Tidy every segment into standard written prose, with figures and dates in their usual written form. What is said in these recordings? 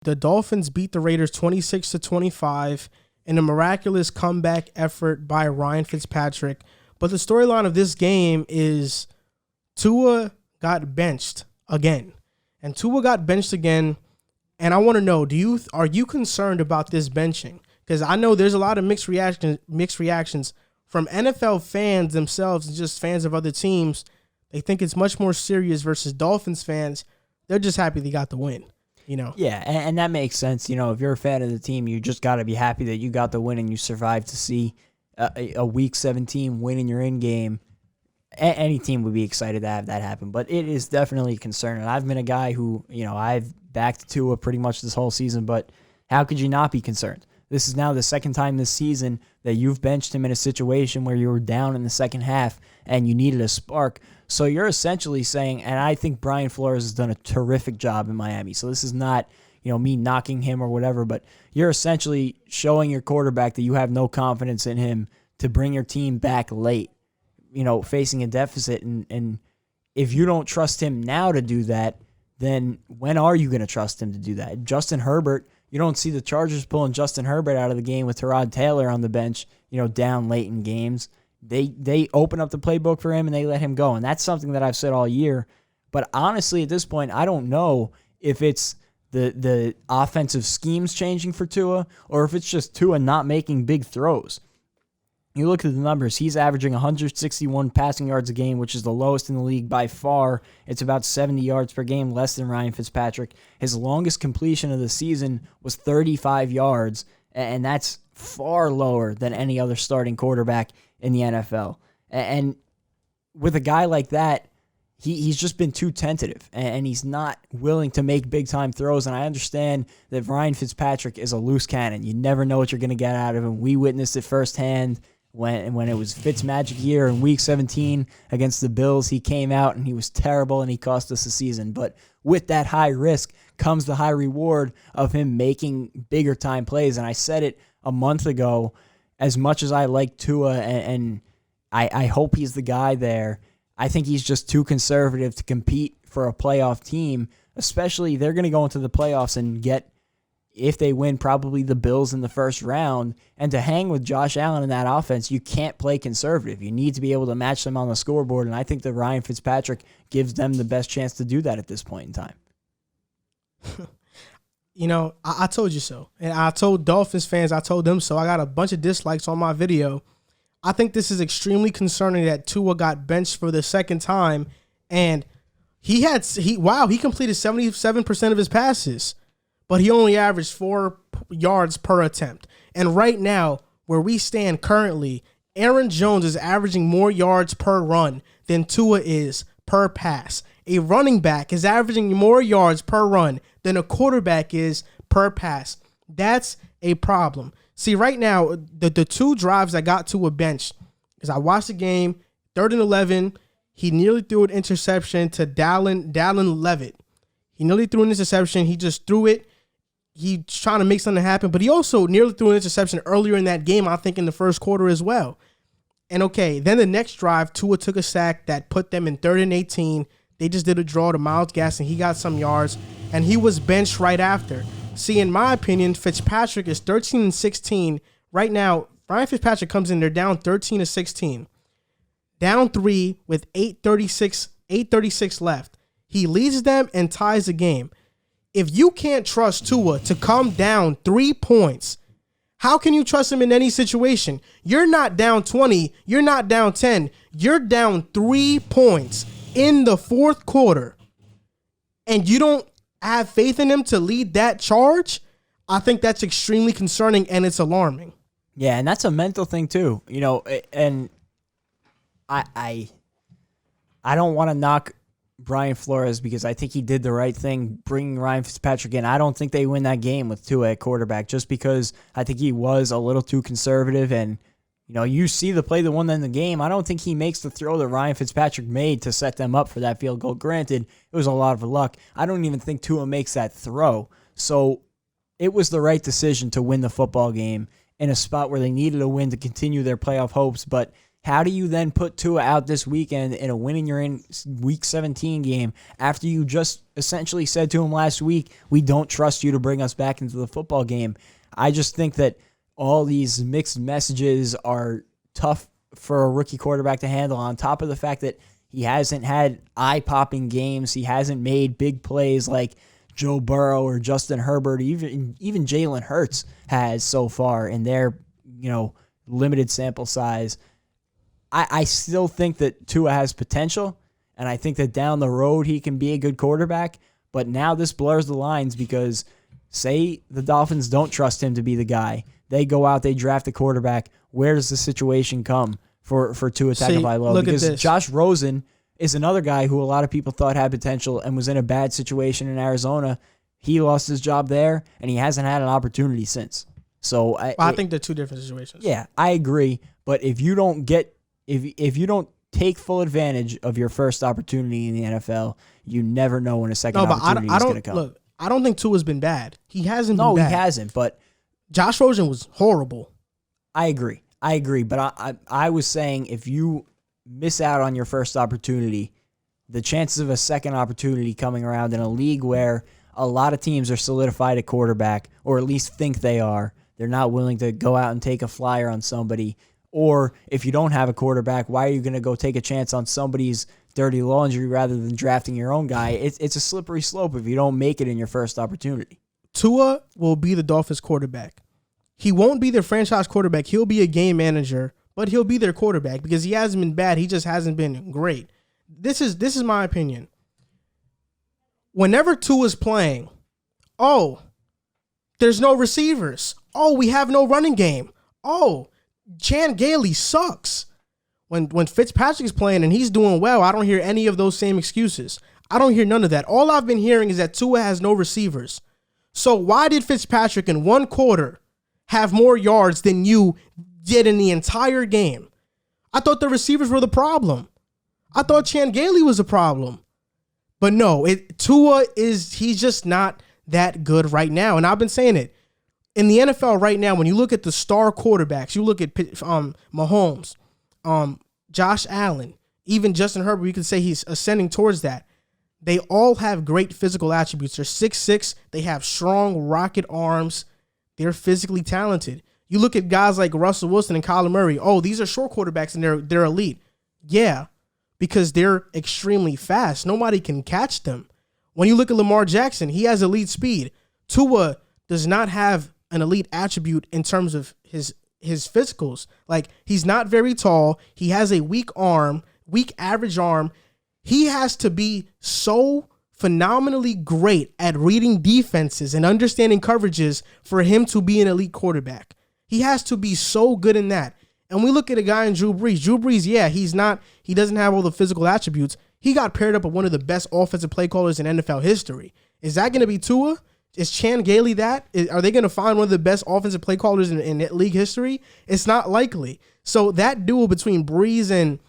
The Dolphins beat the Raiders 26-25 in a miraculous comeback effort by Ryan Fitzpatrick. But the storyline of this game is Tua got benched again. And Tua got benched again. And I want to know, are you concerned about this benching? Because I know there's a lot of mixed reactions from NFL fans themselves and just fans of other teams. They think it's much more serious versus Dolphins fans. They're just happy they got the win. Yeah, and that makes sense. If you're a fan of the team, you just got to be happy that you got the win and you survived to see a Week 17 win in your in-game. Any team would be excited to have that happen, but it is definitely a concern. And I've been a guy who, I've backed Tua pretty much this whole season, but how could you not be concerned? This is now the second time this season that you've benched him in a situation where you were down in the second half and you needed a spark. So you're essentially saying, and I think Brian Flores has done a terrific job in Miami. So this is not, me knocking him or whatever, but you're essentially showing your quarterback that you have no confidence in him to bring your team back late, facing a deficit. And if you don't trust him now to do that, then when are you going to trust him to do that? Justin Herbert, you don't see the Chargers pulling Justin Herbert out of the game with Tyrod Taylor on the bench, down late in games. They open up the playbook for him and they let him go. And that's something that I've said all year. But honestly, at this point, I don't know if it's the offensive schemes changing for Tua or if it's just Tua not making big throws. You look at the numbers, he's averaging 161 passing yards a game, which is the lowest in the league by far. It's about 70 yards per game, less than Ryan Fitzpatrick. His longest completion of the season was 35 yards, and that's far lower than any other starting quarterback in the NFL. And with a guy like that, he's just been too tentative, and he's not willing to make big-time throws. And I understand that Ryan Fitzpatrick is a loose cannon. You never know what you're going to get out of him. We witnessed it firsthand when it was Fitzmagic year in Week 17 against the Bills. He came out, and he was terrible, and he cost us the season. But with that high risk comes the high reward of him making bigger-time plays. And I said it a month ago, as much as I like Tua, and I hope he's the guy there, I think he's just too conservative to compete for a playoff team, especially they're going to go into the playoffs and get, if they win, probably the Bills in the first round. And to hang with Josh Allen in that offense, you can't play conservative. You need to be able to match them on the scoreboard, and I think that Ryan Fitzpatrick gives them the best chance to do that at this point in time. I told you so. And I told Dolphins fans, I told them so. I got a bunch of dislikes on my video. I think this is extremely concerning that Tua got benched for the second time, and he completed 77% of his passes, but he only averaged 4 yards per attempt. And right now, where we stand currently, Aaron Jones is averaging more yards per run than Tua is per pass. A running back is averaging more yards per run than a quarterback is per pass. That's a problem. See, right now, the two drives I got to a bench is I watched the game, 3rd and 11. He nearly threw an interception to Dallin Levitt. He nearly threw an interception. He just threw it. He's trying to make something happen, but he also nearly threw an interception earlier in that game, I think in the first quarter as well. And okay, then the next drive, Tua took a sack that put them in 3rd and 18. They just did a draw to Myles Gaskin. He got some yards, and he was benched right after. See, in my opinion, Fitzpatrick is 13-16. Right now, Ryan Fitzpatrick comes in, they're down 13-16. Down 3 with 8:36 left. He leads them and ties the game. If you can't trust Tua to come down 3 points, how can you trust him in any situation? You're not down 20. You're not down 10. You're down 3 points in the fourth quarter, and you don't have faith in him to lead that charge. I think that's extremely concerning, and it's alarming. Yeah, and that's a mental thing too. And I don't want to knock Brian Flores because I think he did the right thing bringing Ryan Fitzpatrick in. I don't think they win that game with Tua at quarterback just because I think he was a little too conservative. And, you see the play that won them the game. I don't think he makes the throw that Ryan Fitzpatrick made to set them up for that field goal. Granted, it was a lot of luck. I don't even think Tua makes that throw. So it was the right decision to win the football game in a spot where they needed a win to continue their playoff hopes. But How do you then put Tua out this weekend in a win you're in week 17 game after you just essentially said to him last week, we don't trust you to bring us back into the football game? I just think that all these mixed messages are tough for a rookie quarterback to handle, on top of the fact that he hasn't had eye-popping games. He hasn't made big plays like Joe Burrow or Justin Herbert, even Jalen Hurts has so far in their limited sample size. I still think that Tua has potential, and I think that down the road he can be a good quarterback, but now this blurs the lines because say the Dolphins don't trust him to be the guy. They go out, they draft a quarterback. Where does the situation come for Tua Tagovailoa? Because Josh Rosen is another guy who a lot of people thought had potential and was in a bad situation in Arizona. He lost his job there, and he hasn't had an opportunity since. So I think they're two different situations. Yeah, I agree. But if you don't take full advantage of your first opportunity in the NFL, you never know when a second opportunity is going to come. Look, I don't think Tua's been bad. He hasn't been bad. No, he hasn't. But Josh Rosen was horrible. I agree. But I was saying if you miss out on your first opportunity, the chances of a second opportunity coming around in a league where a lot of teams are solidified at quarterback, or at least think they are, they're not willing to go out and take a flyer on somebody. Or if you don't have a quarterback, why are you going to go take a chance on somebody's dirty laundry rather than drafting your own guy? It's a slippery slope if you don't make it in your first opportunity. Tua will be the Dolphins quarterback. He won't be their franchise quarterback. He'll be a game manager, but he'll be their quarterback because he hasn't been bad. He just hasn't been great. This is my opinion. Whenever Tua's playing, there's no receivers. We have no running game. Chan Gailey sucks. When Fitzpatrick's playing and he's doing well, I don't hear any of those same excuses. I don't hear none of that. All I've been hearing is that Tua has no receivers. So why did Fitzpatrick in one quarter have more yards than you did in the entire game? I thought the receivers were the problem. I thought Chan Gailey was the problem. But no, Tua he's just not that good right now. And I've been saying it. In the NFL right now, when you look at the star quarterbacks, you look at Mahomes, Josh Allen, even Justin Herbert, you could say he's ascending towards that. They all have great physical attributes. They're 6'6". They have strong rocket arms. They're physically talented. You look at guys like Russell Wilson and Kyler Murray. These are short quarterbacks and they're elite. Yeah, because they're extremely fast. Nobody can catch them. When you look at Lamar Jackson, he has elite speed. Tua does not have an elite attribute in terms of his physicals. Like, he's not very tall. He has a weak average arm. He has to be so phenomenally great at reading defenses and understanding coverages for him to be an elite quarterback. He has to be so good in that. And we look at a guy in Drew Brees. Drew Brees, he doesn't have all the physical attributes. He got paired up with one of the best offensive play callers in NFL history. Is that going to be Tua? Is Chan Gailey that? Are they going to find one of the best offensive play callers in league history? It's not likely. So that duel between Brees and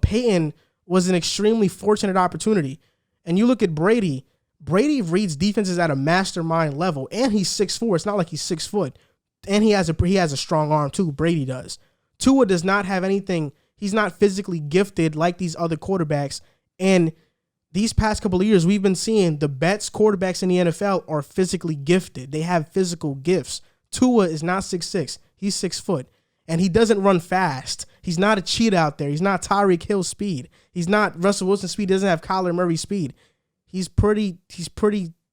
Peyton was an extremely fortunate opportunity. And you look at Brady. Brady reads defenses at a mastermind level, and he's 6'4". It's not like he's 6 foot. And he has a strong arm too. Brady does. Tua does not have anything. He's not physically gifted like these other quarterbacks. And these past couple of years, we've been seeing the best quarterbacks in the NFL are physically gifted. They have physical gifts. Tua is not 6'6". He's 6 foot. And he doesn't run fast. He's not a cheat out there. He's not Tyreek Hill speed. He's not Russell Wilson speed. He doesn't have Kyler Murray speed. He's pretty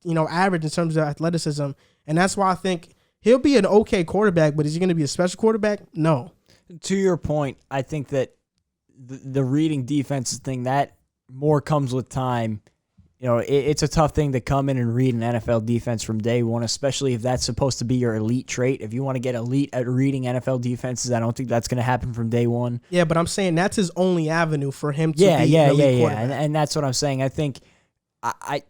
average in terms of athleticism. And that's why I think he'll be an okay quarterback, but is he going to be a special quarterback? No. To your point, I think that the reading defenses thing, that more comes with time. It's a tough thing to come in and read an NFL defense from day one, especially if that's supposed to be your elite trait. If you want to get elite at reading NFL defenses, I don't think that's going to happen from day one. Yeah, but I'm saying that's his only avenue for him to be an elite quarterback. And that's what I'm saying. I think I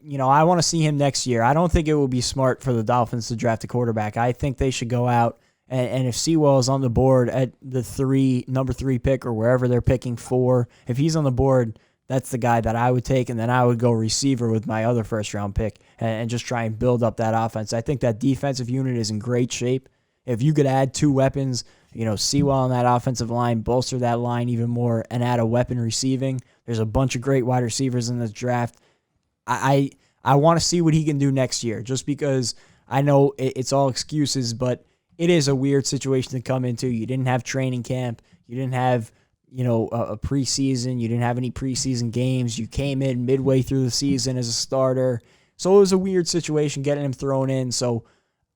want to see him next year. I don't think it would be smart for the Dolphins to draft a quarterback. I think they should go out and if Sewell is on the board at the number 3 pick or wherever they're picking 4, if he's on the board, that's the guy that I would take, and then I would go receiver with my other first-round pick and just try and build up that offense. I think that defensive unit is in great shape. If you could add 2 weapons, Sewell on that offensive line, bolster that line even more, and add a weapon receiving, there's a bunch of great wide receivers in this draft. I want to see what he can do next year, just because I know it's all excuses, but it is a weird situation to come into. You didn't have training camp. You didn't have, a preseason. You didn't have any preseason games. You came in midway through the season as a starter. So it was a weird situation getting him thrown in. So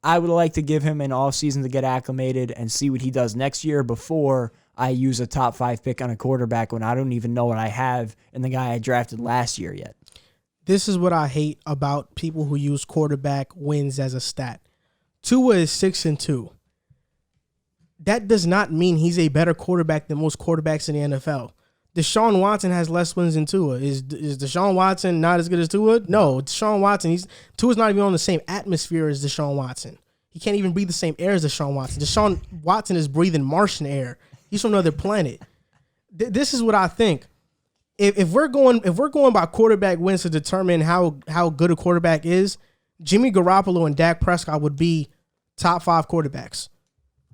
I would like to give him an offseason to get acclimated and see what he does next year before I use a top 5 pick on a quarterback when I don't even know what I have in the guy I drafted last year yet. This is what I hate about people who use quarterback wins as a stat. Tua is 6-2. That does not mean he's a better quarterback than most quarterbacks in the NFL. Deshaun Watson has less wins than Tua. Is Deshaun Watson not as good as Tua? No, Deshaun Watson, Tua's not even on the same atmosphere as Deshaun Watson. He can't even breathe the same air as Deshaun Watson. Deshaun Watson is breathing Martian air. He's from another planet. This is what I think. If we're going by quarterback wins to determine how good a quarterback is, Jimmy Garoppolo and Dak Prescott would be top 5 quarterbacks.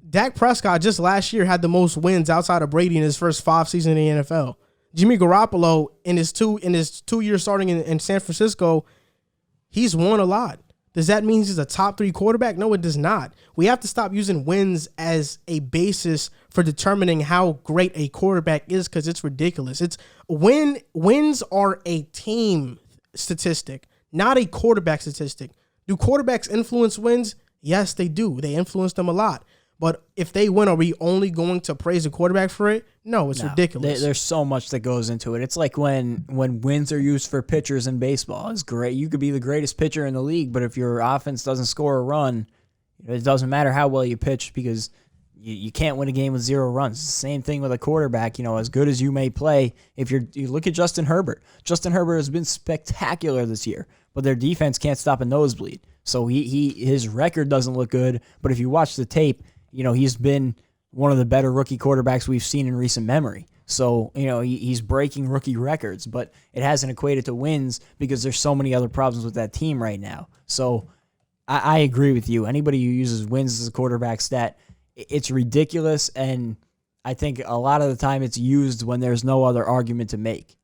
Dak Prescott just last year had the most wins outside of Brady in his first 5 seasons in the NFL. Jimmy Garoppolo in his 2 years starting in San Francisco, he's won a lot. Does that mean he's a top 3 quarterback? No, it does not. We have to stop using wins as a basis for determining how great a quarterback is, because it's ridiculous. Wins are a team statistic, not a quarterback statistic. Do quarterbacks influence wins? Yes, they do. They influence them a lot. But if they win, are we only going to praise the quarterback for it? No, it's ridiculous. There's so much that goes into it. It's like when wins are used for pitchers in baseball. It's great. You could be the greatest pitcher in the league, but if your offense doesn't score a run, it doesn't matter how well you pitch, because you can't win a game with 0 runs. It's the same thing with a quarterback. As good as you may play, if you look at Justin Herbert. Justin Herbert has been spectacular this year, but their defense can't stop a nosebleed. So his record doesn't look good, but if you watch the tape, he's been one of the better rookie quarterbacks we've seen in recent memory. So, he's breaking rookie records, but it hasn't equated to wins because there's so many other problems with that team right now. So I agree with you. Anybody who uses wins as a quarterback stat, it's ridiculous, and I think a lot of the time it's used when there's no other argument to make.